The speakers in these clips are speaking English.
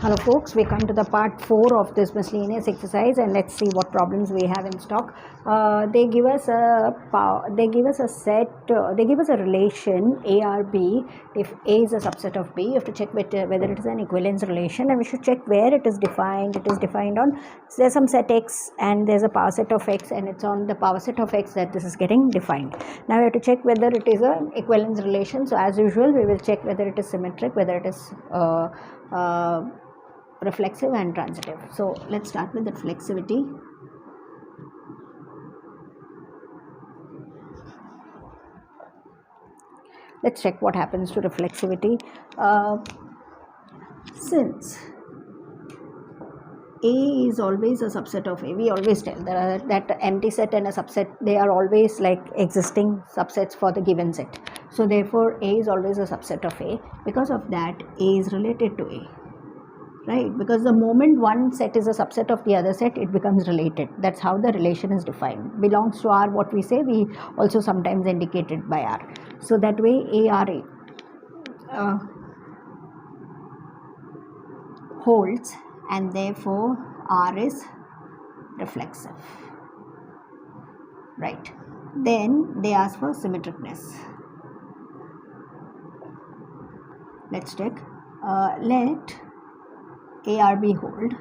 Hello folks, we come to the part 4 of this miscellaneous exercise, and let's see what problems we have in stock. They give us a relation A or B. If A is a subset of B, you have to check whether it is an equivalence relation, and we should check where it is defined. It is defined on, there's some set X and there's a power set of X, and it's on the power set of X that this is getting defined. Now we have to check whether it is an equivalence relation. So as usual, we will check whether it is symmetric, whether it is reflexive and transitive. So let's start with the reflexivity. Let's check what happens to reflexivity. Since A is always a subset of A, we always tell that empty set and a subset, they are always like existing subsets for the given set. So therefore A is always a subset of A. Because of that, A is related to A. Right, because the moment one set is a subset of the other set, it becomes related. That's how the relation is defined. Belongs to R, what we say, we also sometimes indicate it by R. So that way ARA holds, and therefore R is reflexive. Right. Then they ask for symmetricness. Let's check. Let ARB hold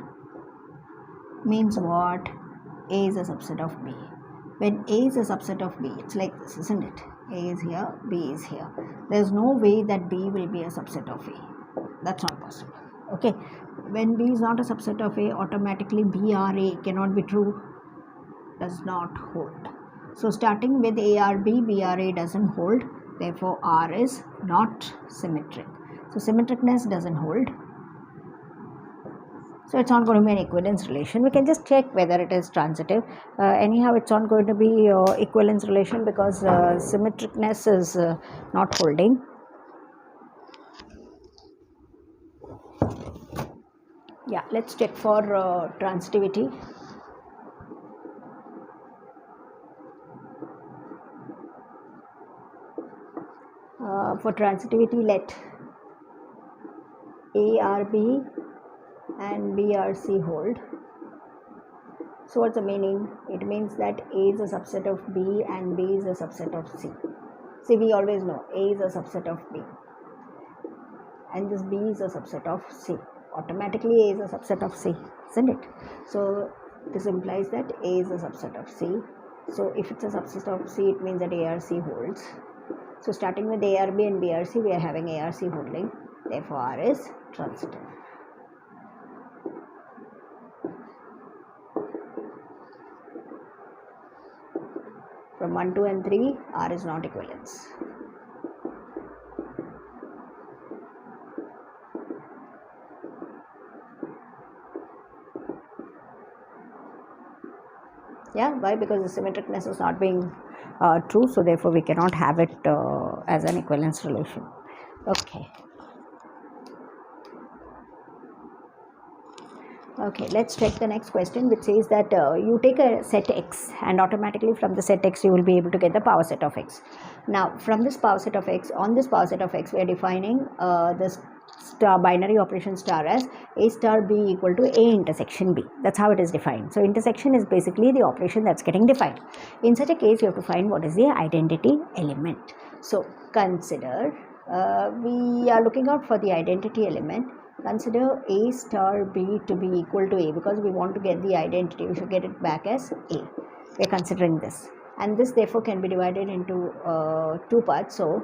means what? A is a subset of B. When A is a subset of B, it's like this, isn't it? A is here, B is here. There's no way that B will be a subset of A. That's not possible. Okay. When B is not a subset of A, automatically BRA cannot be true. Does not hold. So starting with ARB, BRA doesn't hold. Therefore, R is not symmetric. So symmetricness doesn't hold. So it's not going to be an equivalence relation. We can just check whether it is transitive. Anyhow, it's not going to be equivalence relation because symmetricness is not holding. Yeah, let's check for transitivity. For transitivity, let ARB and BRC hold. So what's the meaning? It means that A is a subset of B and B is a subset of C. See, we always know A is a subset of B and this B is a subset of C. Automatically A is a subset of C, isn't it? So this implies that A is a subset of C. So if it's a subset of C, it means that ARC holds. So starting with ARB and BRC, we are having ARC holding. Therefore R is transitive. From 1, 2 and 3, R is not equivalence. Yeah, why? Because the symmetricness is not being true, so therefore we cannot have it as an equivalence relation. Okay. Okay, let's check the next question, which says that you take a set X and automatically from the set X you will be able to get the power set of X. Now from this power set of X, on this power set of X, we are defining this binary operation star as A star B equal to A intersection B. That's how it is defined. So intersection is basically the operation that's getting defined. In such a case, you have to find what is the identity element. So consider, we are looking out for the identity element. Consider A star B to be equal to A, because we want to get the identity. We should get it back as A. We are considering this, and this therefore can be divided into two parts. So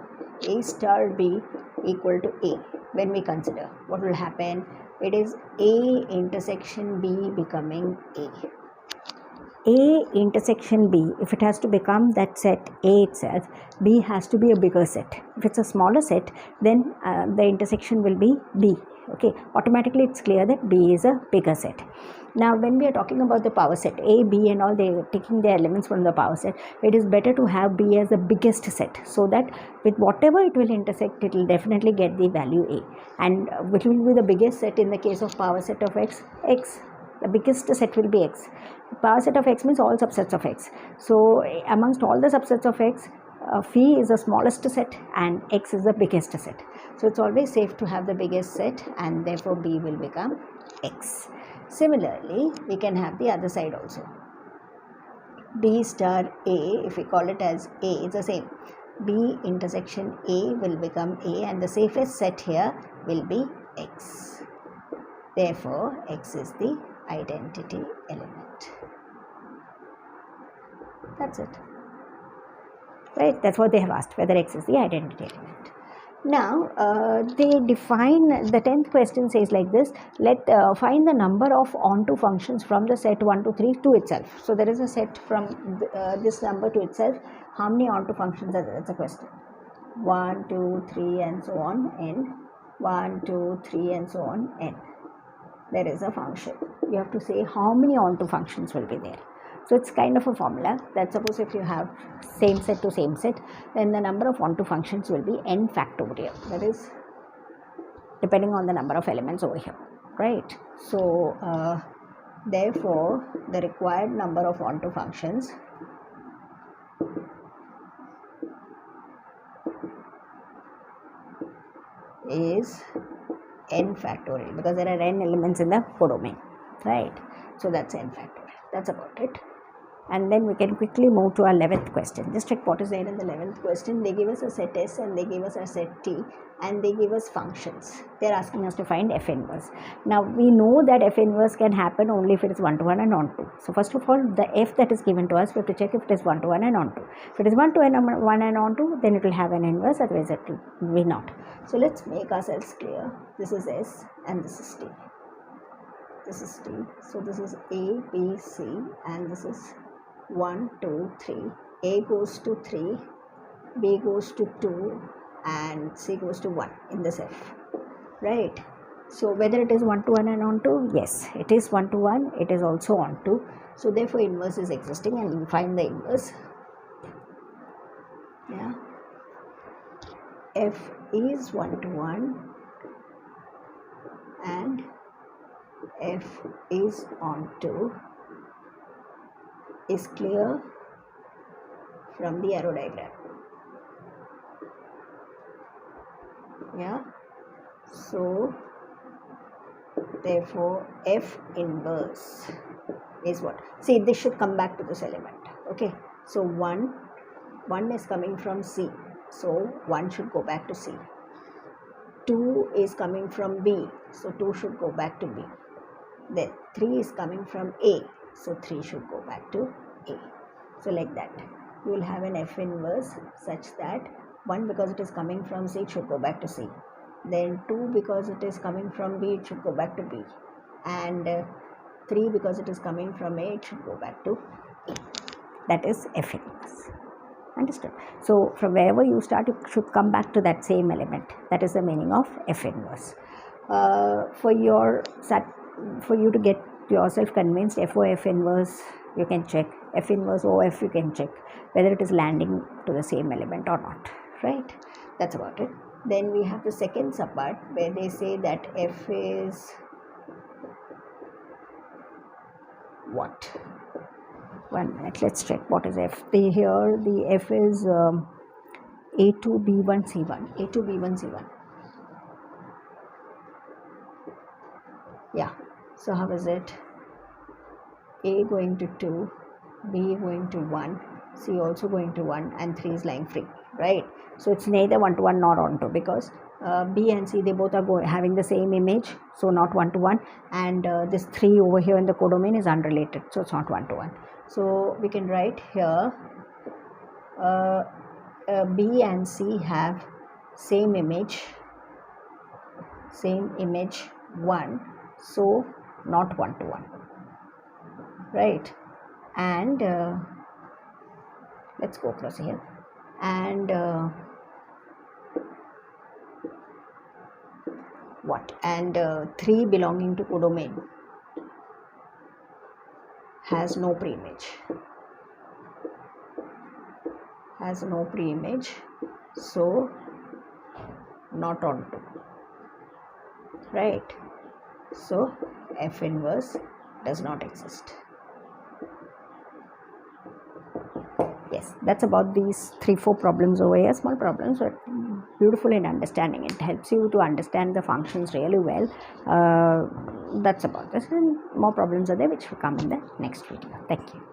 A star B equal to A. When we consider, what will happen? It is A intersection B becoming A. A intersection B, if it has to become that set A itself, B has to be a bigger set. If it's a smaller set, then the intersection will be B. Okay, automatically it's clear that B is a bigger set. Now when we are talking about the power set, A, B and all, they are taking their elements from the power set, it is better to have B as the biggest set, so that with whatever it will intersect, it will definitely get the value A. And which will be the biggest set in the case of power set of X? X. The biggest set will be X. Power set of X means all subsets of X. So amongst all the subsets of X, phi is the smallest set and x is the biggest set. So it's always safe to have the biggest set, and therefore b will become x. Similarly, we can have the other side also. B star A, if we call it as A, it's the same. B intersection A will become A, and the safest set here will be X. Therefore, X is the identity element. That's it. Right? That's what they have asked, whether X is the identity element. Now, they define, the 10th question says like this, find the number of onto functions from the set 1 to 3 to itself. So, there is a set from this number to itself. How many onto functions are there? That's a question. 1, 2, 3 and so on, n. 1, 2, 3 and so on, n. There is a function. You have to say how many onto functions will be there. So it's kind of a formula that suppose if you have same set to same set, then the number of onto functions will be n factorial. That is depending on the number of elements over here, right? So therefore, the required number of onto functions is n factorial, because there are n elements in the codomain, right? So that's n factorial. That's about it. And then we can quickly move to our 11th question. Just check what is there in the 11th question. They give us a set S and they give us a set T, and they give us functions. They are asking us to find F inverse. Now we know that F inverse can happen only if it is 1 to 1 and onto. So first of all, the F that is given to us, we have to check if it is 1 to 1 and onto. If it is 1 to 1 and onto, then it will have an inverse, otherwise it will be not. So let's make ourselves clear. This is S and this is T. This is T. So this is A, B, C, and this is 1, 2, 3. A goes to 3, B goes to 2, and C goes to 1 in this F, right? So whether it is 1 to 1 and onto, yes, it is 1 to 1, it is also onto. So therefore inverse is existing, and we find the inverse. Yeah, F is 1 to 1 and F is onto is clear from the arrow diagram. Yeah, so therefore F inverse is what? See, this should come back to this element. Okay, so 1 is coming from C, so 1 should go back to C. 2 is coming from B, so 2 should go back to B. Then 3 is coming from A, so 3 should go back to A. So like that, you will have an F inverse such that 1, because it is coming from C, it should go back to C. Then 2, because it is coming from B, it should go back to B. And 3, because it is coming from A, it should go back to A. That is F inverse. Understood? So from wherever you start, you should come back to that same element. That is the meaning of F inverse. For you to get yourself convinced, FOF inverse you can check, F inverse OF you can check whether it is landing to the same element or not, right? That's about it. Then we have the second subpart where they say that F is what? 1 minute, let's check what is F. Here the F is A2B1C1. A2B1C1. Yeah, so how is it? A going to 2, B going to 1, C also going to 1, and 3 is lying free, right? So it's neither 1 to 1 nor onto, because B and C, they both are having the same image, so not 1 to 1, and this 3 over here in the codomain is unrelated, so it's not 1 to 1. So we can write here B and C have same image 1, so not 1 to 1, right? And let's go across here, and what? And 3 belonging to codomain has no preimage, so not onto, right? So F inverse does not exist. Yes, that's about these 3-4 problems over here, small problems, but beautiful in understanding. It helps you to understand the functions really well. That's about this, and more problems are there which will come in the next video. Thank you.